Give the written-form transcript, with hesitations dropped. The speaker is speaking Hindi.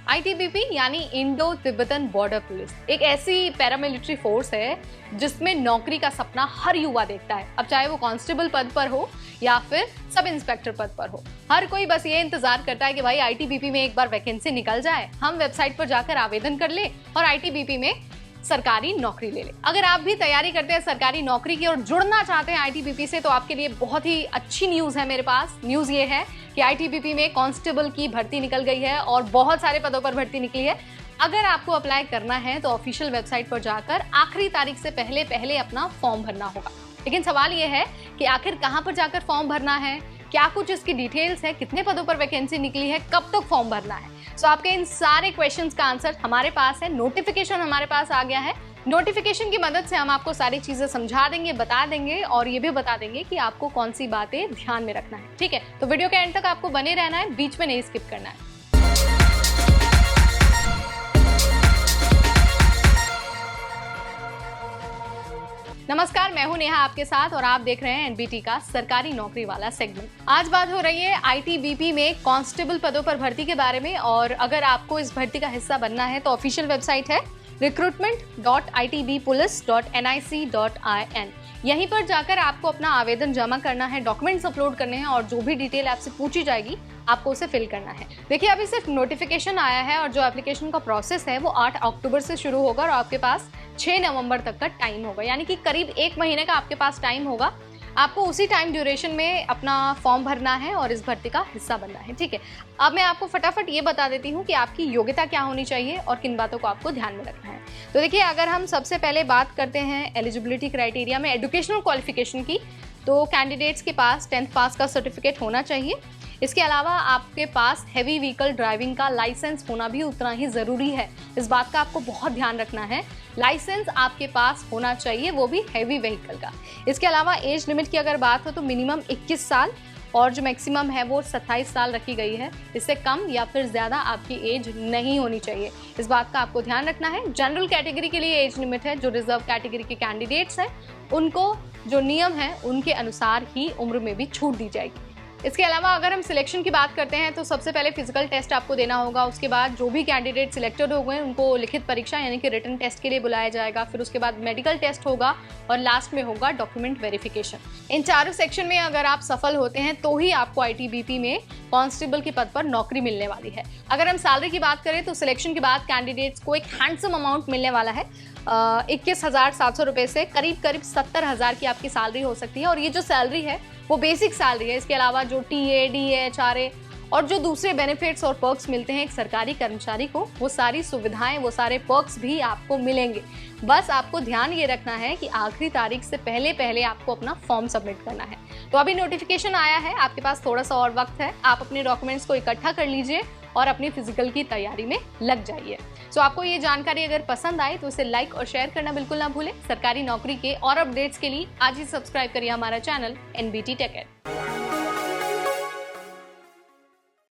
आईटीबीपी यानी इंडो तिब्बतन बॉर्डर पुलिस एक ऐसी पैरामिलिट्री फोर्स है जिसमें नौकरी का सपना हर युवा देखता है। अब चाहे वो कांस्टेबल पद पर हो या फिर सब इंस्पेक्टर पद पर हो, हर कोई बस ये इंतजार करता है कि भाई आईटीबीपी में एक बार वैकेंसी निकल जाए, हम वेबसाइट पर जाकर आवेदन कर ले और आईटीबीपी में सरकारी नौकरी ले ले। अगर आप भी तैयारी करते हैं सरकारी नौकरी की और जुड़ना चाहते हैं आईटीबीपी से, तो आपके लिए बहुत ही अच्छी न्यूज है मेरे पास। न्यूज ये है कि आईटीबीपी में कांस्टेबल की भर्ती निकल गई है और बहुत सारे पदों पर भर्ती निकली है। अगर आपको अप्लाई करना है तो ऑफिशियल वेबसाइट पर जाकर आखिरी तारीख से पहले अपना फॉर्म भरना होगा। लेकिन सवाल ये है कि आखिर कहां पर जाकर फॉर्म भरना है, क्या कुछ इसकी डिटेल्स है, कितने पदों पर वैकेंसी निकली है, कब तक फॉर्म भरना है। सो आपके इन सारे क्वेश्चंस का आंसर हमारे पास है। नोटिफिकेशन हमारे पास आ गया है। नोटिफिकेशन की मदद से हम आपको सारी चीजें समझा देंगे, बता देंगे और ये भी बता देंगे कि आपको कौन सी बातें ध्यान में रखना है। ठीक है, तो वीडियो के एंड तक आपको बने रहना है, बीच में नहीं स्किप करना है। नमस्कार, मैं हूं नेहा आपके साथ और आप देख रहे हैं एनबीटी का सरकारी नौकरी वाला सेगमेंट। आज बात हो रही है आईटीबीपी में कांस्टेबल पदों पर भर्ती के बारे में। और अगर आपको इस भर्ती का हिस्सा बनना है तो ऑफिशियल वेबसाइट है recruitment.itbpolice.nic.in। यहीं पर जाकर आपको अपना आवेदन जमा करना है, डॉक्यूमेंट्स अपलोड करने हैं और जो भी डिटेल आपसे पूछी जाएगी आपको उसे फिल करना है। देखिए, अभी सिर्फ नोटिफिकेशन आया है और जो एप्लीकेशन का प्रोसेस है वो 8 अक्टूबर से शुरू होगा और आपके पास 6 नवंबर तक का टाइम होगा, यानी कि करीब 1 महीने का आपके पास टाइम होगा। आपको उसी टाइम ड्यूरेशन में अपना फॉर्म भरना है और इस भर्ती का हिस्सा बनना है। ठीक है, अब मैं आपको फटाफट ये बता देती हूँ कि आपकी योग्यता क्या होनी चाहिए और किन बातों को आपको ध्यान में रखना है। तो देखिए, अगर हम सबसे पहले बात करते हैं एलिजिबिलिटी क्राइटेरिया में एजुकेशनल क्वालिफिकेशन की, तो कैंडिडेट्स के पास 10th पास का सर्टिफिकेट होना चाहिए। इसके अलावा आपके पास हैवी व्हीकल ड्राइविंग का लाइसेंस होना भी उतना ही ज़रूरी है। इस बात का आपको बहुत ध्यान रखना है, लाइसेंस आपके पास होना चाहिए, वो भी हैवी व्हीकल का। इसके अलावा एज लिमिट की अगर बात हो तो मिनिमम 21 साल और जो मैक्सिमम है वो 27 साल रखी गई है। इससे कम या फिर ज़्यादा आपकी एज नहीं होनी चाहिए, इस बात का आपको ध्यान रखना है। जनरल कैटेगरी के लिए एज लिमिट है, जो रिजर्व कैटेगरी के कैंडिडेट्स हैं उनको जो नियम है उनके अनुसार ही उम्र में भी छूट दी जाएगी। इसके अलावा अगर हम सिलेक्शन की बात करते हैं तो सबसे पहले फिजिकल टेस्ट आपको देना होगा। उसके बाद जो भी कैंडिडेट सिलेक्टेड हो गए उनको लिखित परीक्षा यानी कि रिटन टेस्ट के लिए बुलाया जाएगा। फिर उसके बाद मेडिकल टेस्ट होगा और लास्ट में होगा डॉक्यूमेंट वेरिफिकेशन। इन चारों सेक्शन में अगर आप सफल होते हैं तो ही आपको आईटीबीपी में कांस्टेबल के पद पर नौकरी मिलने वाली है। अगर हम सैलरी की बात करें तो सिलेक्शन के बाद कैंडिडेट्स को एक हैंडसम अमाउंट मिलने वाला है। 21,700 रुपये से करीब 70,000 की आपकी सैलरी हो सकती है। और ये जो सैलरी है वो बेसिक सैलरी है। इसके अलावा जो टीए, डीए, एचआरए और जो दूसरे बेनिफिट्स और पर्क्स मिलते हैं एक सरकारी कर्मचारी को, वो सारी सुविधाएं, वो सारे पर्क्स भी आपको मिलेंगे। बस आपको ध्यान ये रखना है कि आखिरी तारीख से पहले आपको अपना फॉर्म सबमिट करना है। तो अभी नोटिफिकेशन आया है, आपके पास थोड़ा सा और वक्त है। आप अपने डॉक्यूमेंट्स को इकट्ठा कर लीजिए और अपनी फिजिकल की तैयारी में लग जाइए। सो आपको ये जानकारी अगर पसंद आए तो इसे लाइक और शेयर करना बिल्कुल ना भूलें। सरकारी नौकरी के और अपडेट्स के लिए आज ही सब्सक्राइब करिए हमारा चैनल एनबीटी टेक एड।